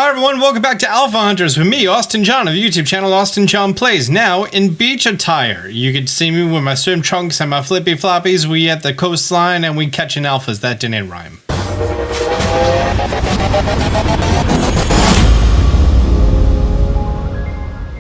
Hi everyone, welcome back to Alpha Hunters with me, Austin John of the YouTube channel Austin John Plays. Now in beach attire. You can see me with my swim trunks and my flippy floppies. We at the coastline and we catching alphas. That didn't rhyme.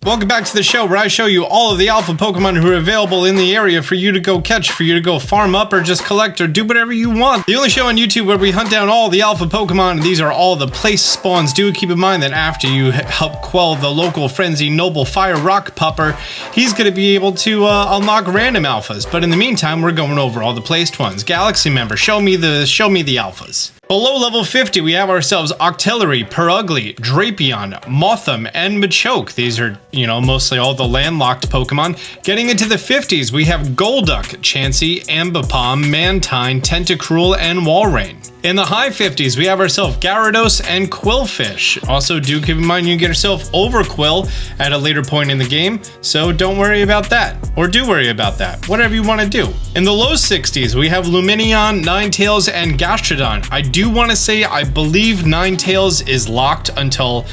Welcome back to the show where I show you all of the alpha Pokemon who are available in the area for you to go catch, for you to go farm up or just collect or do whatever you want. The only show on YouTube where we hunt down all the alpha Pokemon, and these are all the place spawns. Do keep in mind that after you help quell the local frenzy noble fire rock pupper, he's going to be able to unlock random alphas. But in the meantime, we're going over all the placed ones. Galaxy member, show me the alphas. Below level 50, we have ourselves Octillery, Purugly, Drapion, Mothim, and Machoke. These are, mostly all the landlocked Pokemon. Getting into the 50s, we have Golduck, Chansey, Ambipom, Mantine, Tentacruel, and Walrein. In the high 50s, we have ourselves Gyarados and Quillfish. Also, do keep in mind you can get yourself Overquill at a later point in the game, so don't worry about that. Or do worry about that. Whatever you want to do. In the low 60s, we have Lumineon, Ninetales, and Gastrodon. I do want to say I believe Ninetales is locked until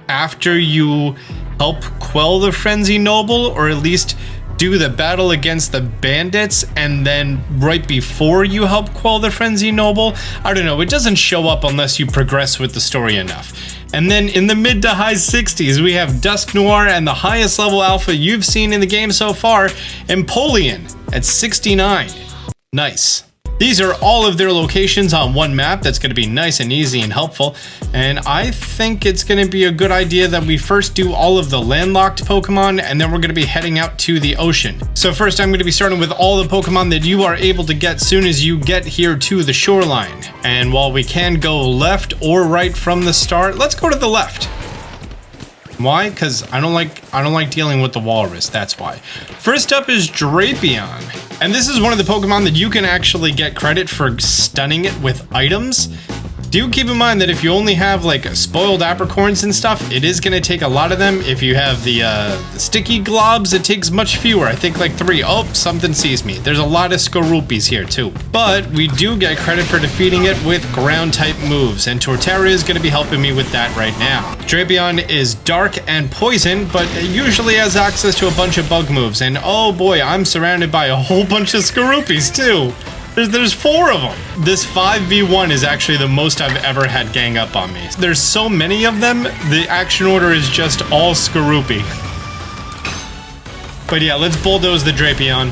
after you help quell the Frenzy Noble, or at least do the battle against the bandits, and then right before you help quell the Frenzy Noble. I don't know, it doesn't show up unless you progress with the story enough. And then in the mid to high 60s, we have Dusknoir and the highest level alpha you've seen in the game so far, Empoleon at 69. Nice. These are all of their locations on one map. That's going to be nice and easy and helpful. And I think it's going to be a good idea that we first do all of the landlocked Pokemon, and then we're going to be heading out to the ocean. So first I'm going to be starting with all the Pokemon that you are able to get soon as you get here to the shoreline. And while we can go left or right from the start, let's go to the left. Why? Because I don't like dealing with the walrus, that's why. First up is Drapion. And this is one of the Pokemon that you can actually get credit for stunning it with items. Do keep in mind that if you only have like spoiled apricorns and stuff, it is going to take a lot of them. If you have the sticky globs, it takes much fewer. I think like 3. Oh, something sees me. There's a lot of Skorupies here too. But we do get credit for defeating it with ground type moves, and Torterra is going to be helping me with that right now. Drapion is dark and poison, but it usually has access to a bunch of bug moves. And oh boy, I'm surrounded by a whole bunch of Skorupies too. There's 4 of them. This 5v1 is actually the most I've ever had gang up on me. There's so many of them, the action order is just all Skorupi. But yeah, let's bulldoze the Drapion.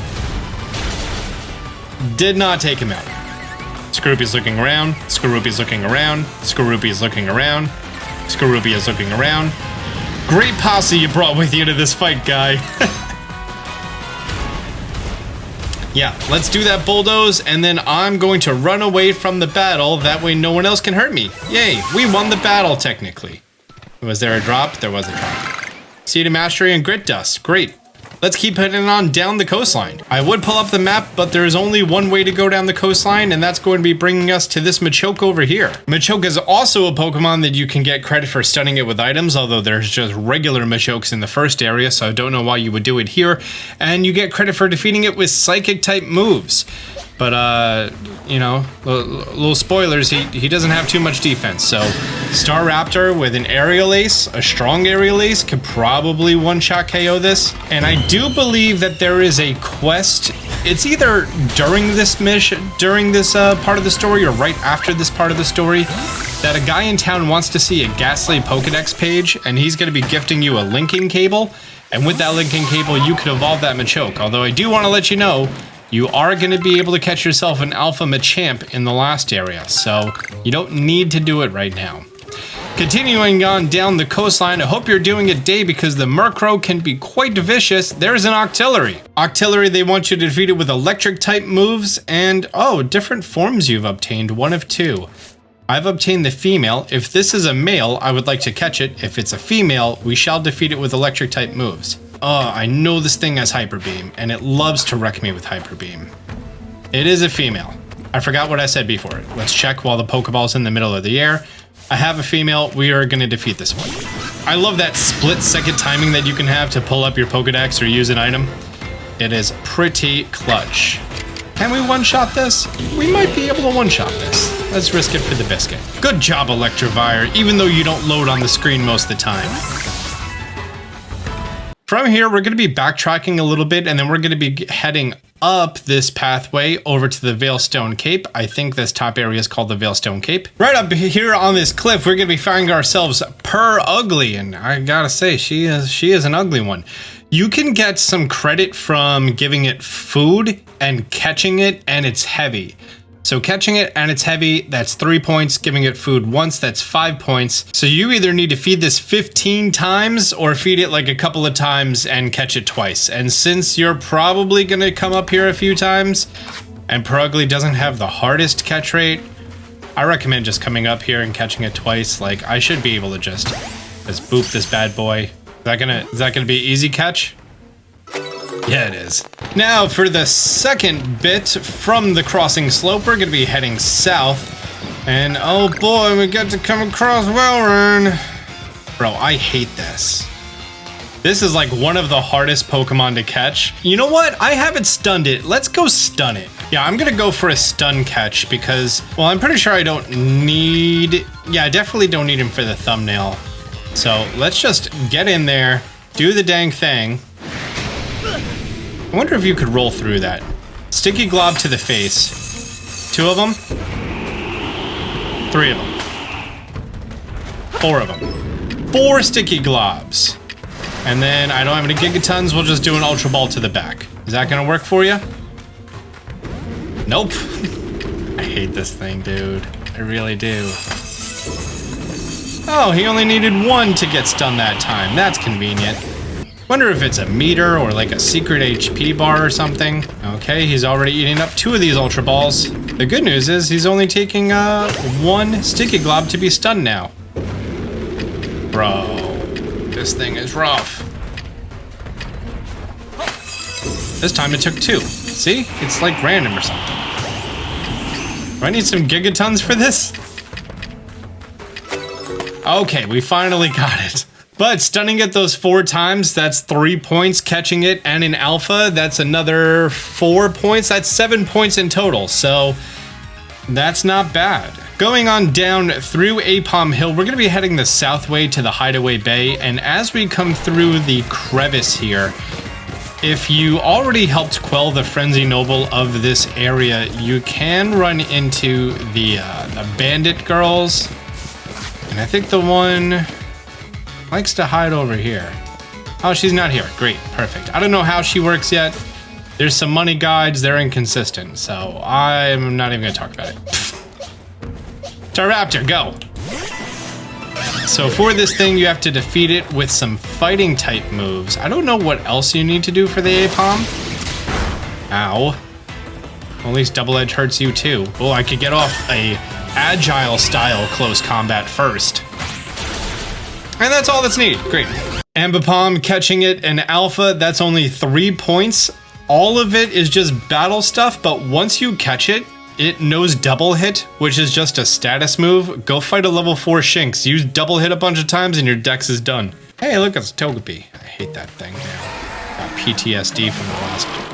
Did not take him out. Skorupi's looking around, Skorupi's looking around, Skorupi's looking around, Skorupi is looking around. Great posse you brought with you to this fight, guy. Yeah, let's do that bulldoze, and then I'm going to run away from the battle. That way no one else can hurt me. Yay, we won the battle, technically. Was there a drop? There was a drop. Seed of Mastery and Grit Dust. Great. Let's keep heading on down the coastline. I would pull up the map, but there is only one way to go down the coastline, and that's going to be bringing us to this Machoke over here. Machoke is also a Pokemon that you can get credit for stunning it with items, although there's just regular Machokes in the first area, so I don't know why you would do it here. And you get credit for defeating it with Psychic type moves. But, little spoilers, he doesn't have too much defense. So, Staraptor with an Aerial Ace, a strong Aerial Ace, could probably one-shot KO this. And I do believe that there is a quest. It's either during this mission, during this part of the story, or right after this part of the story, that a guy in town wants to see a Ghastly Pokedex page, and he's going to be gifting you a linking cable. And with that linking cable, you can evolve that Machoke. Although I do want to let you know, you are going to be able to catch yourself an Alpha Machamp in the last area, so you don't need to do it right now. Continuing on down the coastline, I hope you're doing it day because the Murkrow can be quite vicious. There's an Octillery. Octillery, they want you to defeat it with electric type moves, and different forms you've obtained, 1 of 2. I've obtained the female. If this is a male, I would like to catch it. If it's a female, we shall defeat it with electric type moves. Oh, I know this thing has Hyper Beam, and it loves to wreck me with Hyper Beam. It is a female. I forgot what I said before. Let's check while the Pokeball's in the middle of the air. I have a female. We are going to defeat this one. I love that split-second timing that you can have to pull up your Pokedex or use an item. It is pretty clutch. Can we one-shot this? We might be able to one-shot this. Let's risk it for the biscuit. Good job, Electivire, even though you don't load on the screen most of the time. From here, we're going to be backtracking a little bit, and then we're going to be heading up this pathway over to the Veilstone Cape. I think this top area is called the Veilstone Cape. Right up here on this cliff, we're going to be finding ourselves Per Ugly, and I gotta say, she is an ugly one. You can get some credit from giving it food and catching it, and it's heavy. So catching it and it's heavy, that's 3 points. Giving it food once, that's 5 points. So you either need to feed this 15 times or feed it like a couple of times and catch it twice. And since you're probably gonna come up here a few times and Per Ugly doesn't have the hardest catch rate, I recommend just coming up here and catching it twice. Like, I should be able to just boop this bad boy. Is that gonna be easy catch? Yeah, it is. Now, for the second bit from the crossing slope, we're gonna be heading south. And oh boy, we get to come across Welrun. Bro, I hate this. This is like one of the hardest Pokemon to catch. You know what? I haven't stunned it. Let's go stun it. Yeah, I'm gonna go for a stun catch because, well, I'm pretty sure I don't need... Yeah, I definitely don't need him for the thumbnail. So let's just get in there, do the dang thing. I wonder if you could roll through that. Sticky Glob to the face. 2 of them. 3 of them. 4 of them. 4 Sticky Globs. And then I don't have any Gigatons, we'll just do an Ultra Ball to the back. Is that gonna work for you? Nope. I hate this thing, dude. I really do. Oh, he only needed 1 to get stunned that time. That's convenient. Wonder if it's a meter or like a secret HP bar or something. Okay, he's already eating up 2 of these Ultra Balls. The good news is he's only taking 1 Sticky Glob to be stunned now. Bro, this thing is rough. This time it took 2. See? It's like random or something. Do I need some Gigatons for this? Okay, we finally got it. But stunning it those 4 times, that's 3 points. Catching it and in alpha, that's another 4 points. That's 7 points in total, so that's not bad. Going on down through Apom Hill, we're gonna be heading the south way to the Hideaway Bay, and as we come through the crevice here, if you already helped quell the Frenzy Noble of this area, you can run into the Bandit Girls, and I think the one likes to hide over here. Oh, she's not here. Great, perfect. I don't know how she works yet. There's some money guides, they're inconsistent, so I'm not even gonna talk about it. Staraptor, go! So for this thing, you have to defeat it with some fighting type moves. I don't know what else you need to do for the Apom. Ow. Well, at least Double Edge hurts you too. Oh, I could get off a agile style close combat first. And that's all that's needed. Great. Ambipom catching it in alpha, that's only 3 points. All of it is just battle stuff, but once you catch it, it knows double hit, which is just a status move. Go fight a level 4 Shinx. Use double hit a bunch of times and your dex is done. Hey, look, it's Togepi. I hate that thing now. Got PTSD from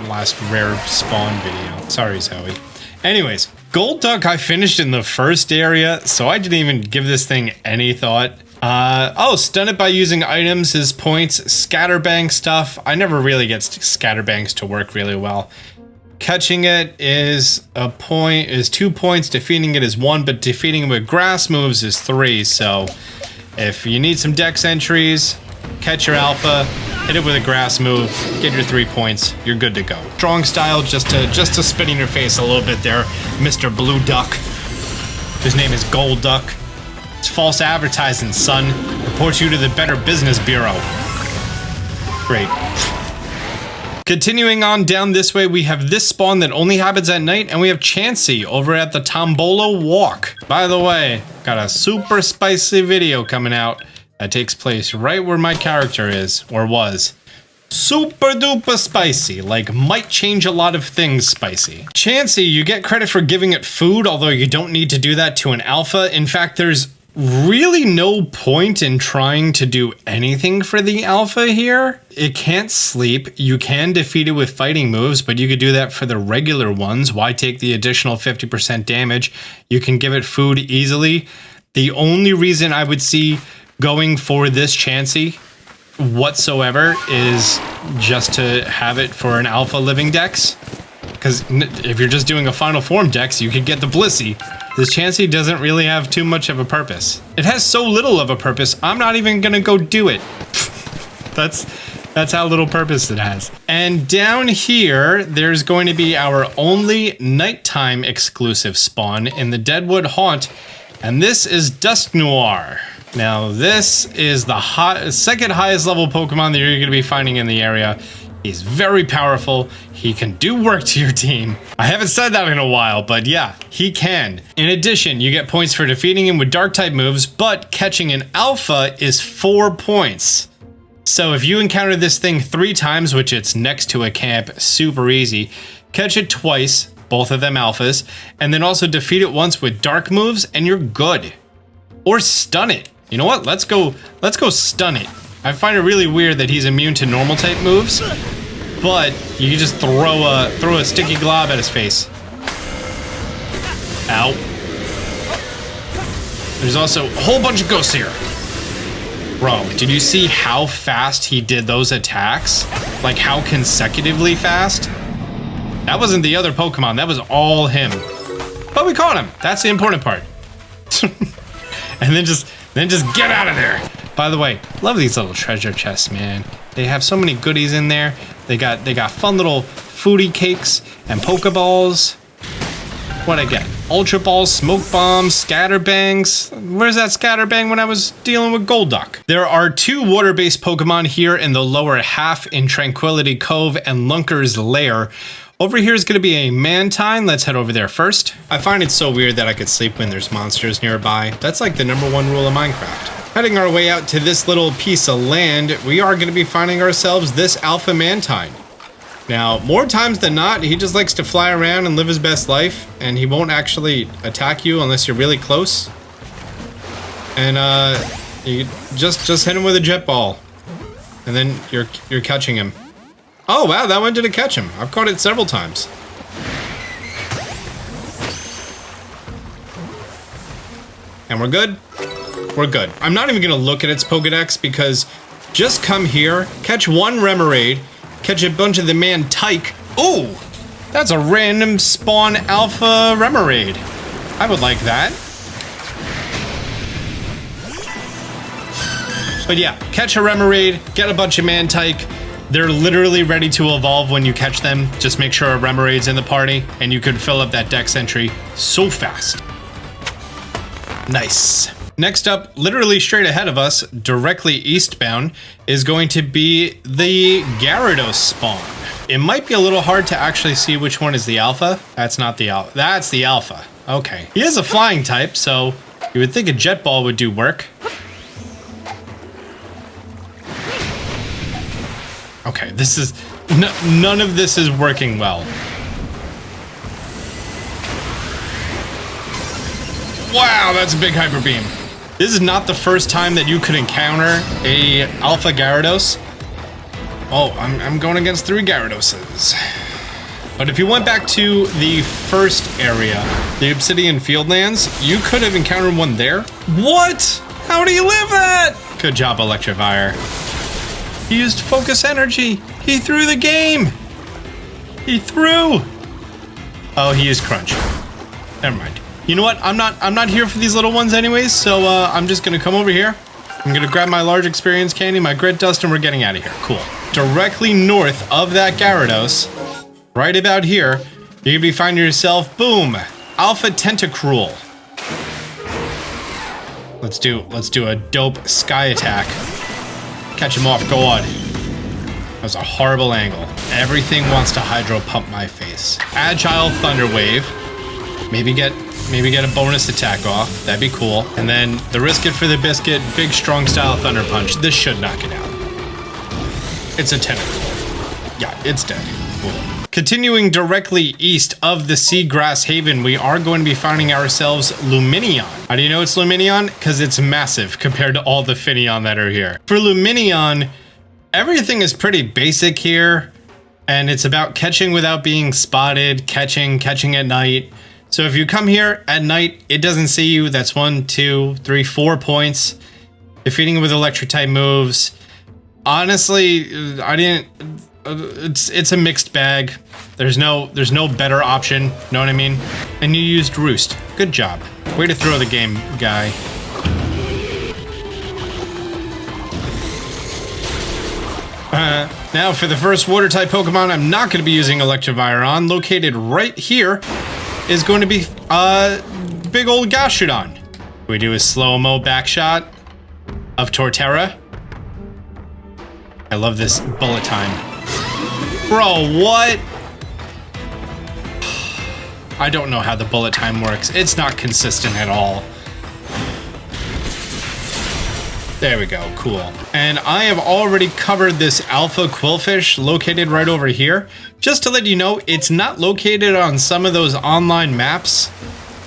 the last rare spawn video. Sorry, Zoe. Anyways, Golduck I finished in the first area, so I didn't even give this thing any thought. Oh, stun it by using items is points. Scatterbang stuff. I never really get Scatterbangs to work really well. Catching it is 2 points. Defeating it is 1, but defeating it with grass moves is 3. So if you need some dex entries, catch your alpha, hit it with a grass move, get your 3 points, you're good to go. Strong style, just to spit in your face a little bit there, Mr. Blue Duck. His name is Golduck. It's false advertising, son. Reports you to the Better Business Bureau. Great. Continuing on down this way, we have this spawn that only happens at night, and we have Chansey over at the Tombolo Walk. By the way, got a super spicy video coming out that takes place right where my character is, or was. Super duper spicy, like might change a lot of things spicy. Chansey, you get credit for giving it food, although you don't need to do that to an alpha. In fact, there's really no point in trying to do anything for the alpha here. It can't sleep. You can defeat it with fighting moves, but you could do that for the regular ones. Why take the additional 50% damage? You can give it food easily. The only reason I would see going for this Chansey whatsoever is just to have it for an alpha living dex. Because if you're just doing a final form dex, you could get the Blissey. This Chansey doesn't really have too much of a purpose. It has so little of a purpose, I'm not even gonna go do it. That's how little purpose it has. And down here, there's going to be our only nighttime exclusive spawn in the Deadwood Haunt, and this is Dusk Noir. Now, this is the second highest level Pokemon that you're going to be finding in the area. He's very powerful. He can do work to your team. I haven't said that in a while, but yeah, he can. In addition, you get points for defeating him with dark type moves, but catching an alpha is 4 points. So if you encounter this thing 3 times, which it's next to a camp, super easy, catch it twice, both of them alphas, and then also defeat it once with dark moves, and you're good. Or stun it. You know what? Let's go stun it. I find it really weird that he's immune to normal type moves, but you can just throw a sticky glob at his face. Ow. There's also a whole bunch of ghosts here. Bro, did you see how fast he did those attacks? Like how consecutively fast? That wasn't the other Pokemon, that was all him. But we caught him. That's the important part. And then just get out of there. By the way, love these little treasure chests, man. They have so many goodies in there. They got fun little foodie cakes and Pokeballs. What'd I get? Ultra Balls, Smoke Bombs, Scatterbangs. Where's that Scatterbang when I was dealing with Golduck? There are 2 water-based Pokemon here in the lower half in Tranquility Cove and Lunker's Lair. Over here is going to be a Mantine. Let's head over there first. I find it so weird that I could sleep when there's monsters nearby. That's like the #1 rule of Minecraft. Heading our way out to this little piece of land, we are going to be finding ourselves this Alpha Mantine. Now, more times than not, he just likes to fly around and live his best life, and he won't actually attack you unless you're really close. And you just hit him with a jet ball, and then you're catching him. Oh wow, that one didn't catch him. I've caught it several times. And we're good? We're good. I'm not even gonna look at its Pokedex because just come here, catch 1 Remoraid, catch a bunch of the Mantike. Ooh, that's a random spawn alpha Remoraid. I would like that. But yeah, catch a Remoraid, get a bunch of Mantike. They're literally ready to evolve when you catch them. Just make sure a Remoraid's in the party, and you could fill up that dex entry so fast. Nice. Next up, literally straight ahead of us, directly eastbound, is going to be the Gyarados spawn. It might be a little hard to actually see which one is the alpha. That's not the alpha. That's the alpha. Okay. He is a flying type, so you would think a jet ball would do work. Okay, this is... none of this is working well. Wow, that's a big Hyper Beam. This is not the first time that you could encounter a Alpha Gyarados. Oh, I'm going against 3 Gyaradoses. But if you went back to the first area, the Obsidian Fieldlands, you could have encountered one there. What? How do you live that? Good job, Electivire. He used focus energy. He threw the game. He threw. Oh, he is Crunch. Never mind. You know what? I'm not here for these little ones anyways, so I'm just gonna come over here. I'm gonna grab my large experience candy, my grit dust, and we're getting out of here. Cool. Directly north of that Gyarados, right about here, you're gonna be finding yourself, boom, Alpha Tentacruel. Let's do a dope sky attack. Catch him off guard. That was a horrible angle. Everything wants to hydro pump my face. Agile Thunder Wave. Maybe get a bonus attack off. That'd be cool. And then the risk it for the biscuit, big strong style Thunder Punch. This should knock it out. It's a tentacle. Yeah, it's dead. Cool. Continuing directly east of the Seagrass Haven, we are going to be finding ourselves Luminion. How do you know it's Luminion? Because it's massive compared to all the Finneon that are here. For Luminion, everything is pretty basic here, and it's about catching without being spotted, catching at night. So if you come here at night, it doesn't see you. That's 1, 2, 3, 4 points. Defeating it with electric type moves. Honestly, it's a mixed bag. There's no better option, know what I mean? And you used Roost. Good job. Way to throw the game, guy. Now for the first water type Pokemon, I'm not going to be using Electivire on. Located right here is going to be big old Gashudon. We do a slow-mo back shot of Torterra. I love this bullet time. Bro, what? I don't know how the bullet time works. It's not consistent at all. There we go, cool. And I have already covered this Alpha Quillfish located right over here. Just to let you know, it's not located on some of those online maps,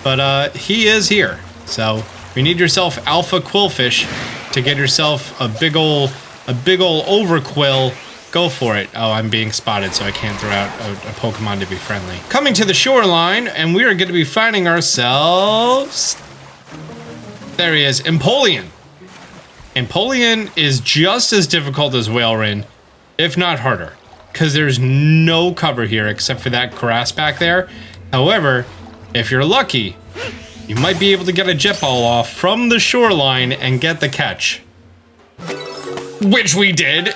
but he is here. So if you need yourself Alpha Quillfish to get yourself a big ol' Overquill, go for it. Oh, I'm being spotted, so I can't throw out a Pokemon to be friendly. Coming to the shoreline, and we are going to be finding ourselves... There he is, Empoleon. Empoleon is just as difficult as Whaleren, if not harder, because there's no cover here except for that grass back there. However, if you're lucky, you might be able to get a jet ball off from the shoreline and get the catch. Which we did.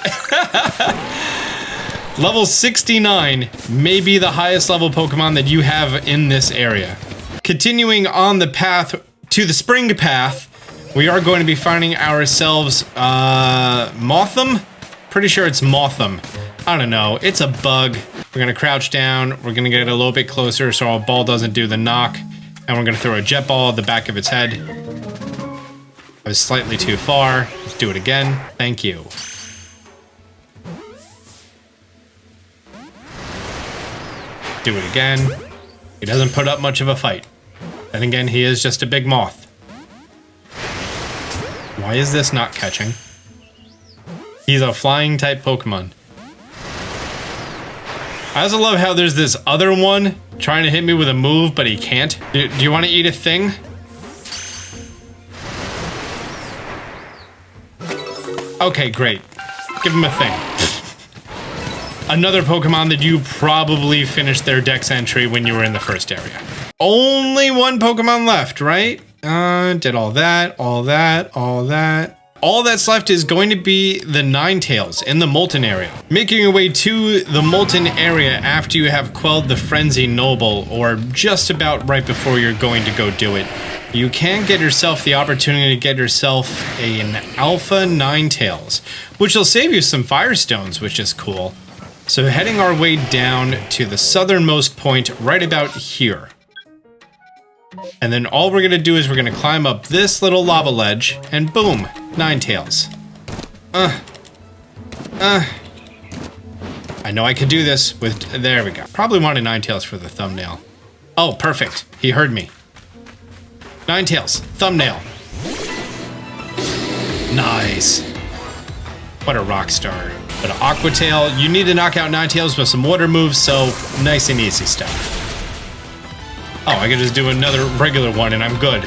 Level 69 may be the highest level Pokemon that you have in this area. Continuing on the path to the spring path, we are going to be finding ourselves Mothim. Pretty sure it's Mothim. I don't know. It's a bug. We're going to crouch down. We're going to get a little bit closer so our ball doesn't do the knock. And we're going to throw a jet ball at the back of its head. I was slightly too far. Let's do it again. Thank you. Do it again. He doesn't put up much of a fight. Then again, he is just a big moth. Why is this not catching? He's a flying type Pokemon. I also love how there's this other one trying to hit me with a move, but he can't. Do you want to eat a thing? Okay, great. Give him a thing. Another Pokemon that you probably finished their dex entry when you were in the first area. Only one Pokemon left, right? Did all that. All that's left is going to be the Ninetales in the Molten area. Making your way to the Molten area after you have quelled the Frenzy Noble, or just about right before you're going to go do it, you can get yourself the opportunity to get yourself an Alpha Ninetales, which will save you some Firestones, which is cool. So heading our way down to the southernmost point right about here. And then all we're going to do is we're going to climb up this little lava ledge, and boom, Ninetales. I know I could do this with... There we go. Probably wanted Ninetales for the thumbnail. Oh, perfect. He heard me. Ninetales, thumbnail. Nice. What a rock star. But an Aqua Tail, you need to knock out Ninetales with some water moves, so nice and easy stuff. Oh, I could just do another regular one and I'm good.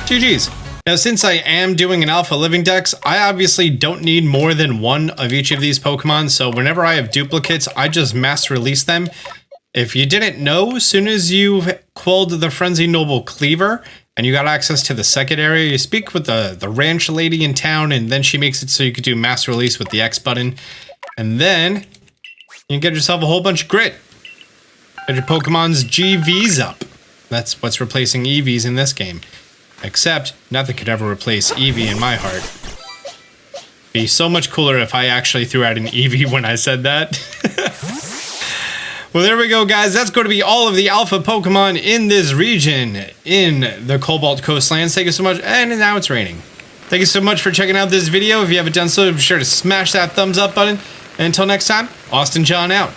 GG's. Now, since I am doing an Alpha Living Dex, I obviously don't need more than one of each of these Pokemon, so whenever I have duplicates, I just mass release them. If you didn't know, as soon as you've quelled the Frenzy Noble Cleaver, and you got access to the second area, you speak with the ranch lady in town, and then she makes it so you could do mass release with the X button. And then you get yourself a whole bunch of grit. Get your Pokemon's GVs up. That's what's replacing Eevees in this game. Except, nothing could ever replace Eevee in my heart. Be so much cooler if I actually threw out an Eevee when I said that. Well, there we go, guys. That's going to be all of the Alpha Pokemon in this region, in the Cobalt Coastlands. Thank you so much. And now it's raining. Thank you so much for checking out this video. If you haven't done so, be sure to smash that thumbs up button. And until next time, Austin John out.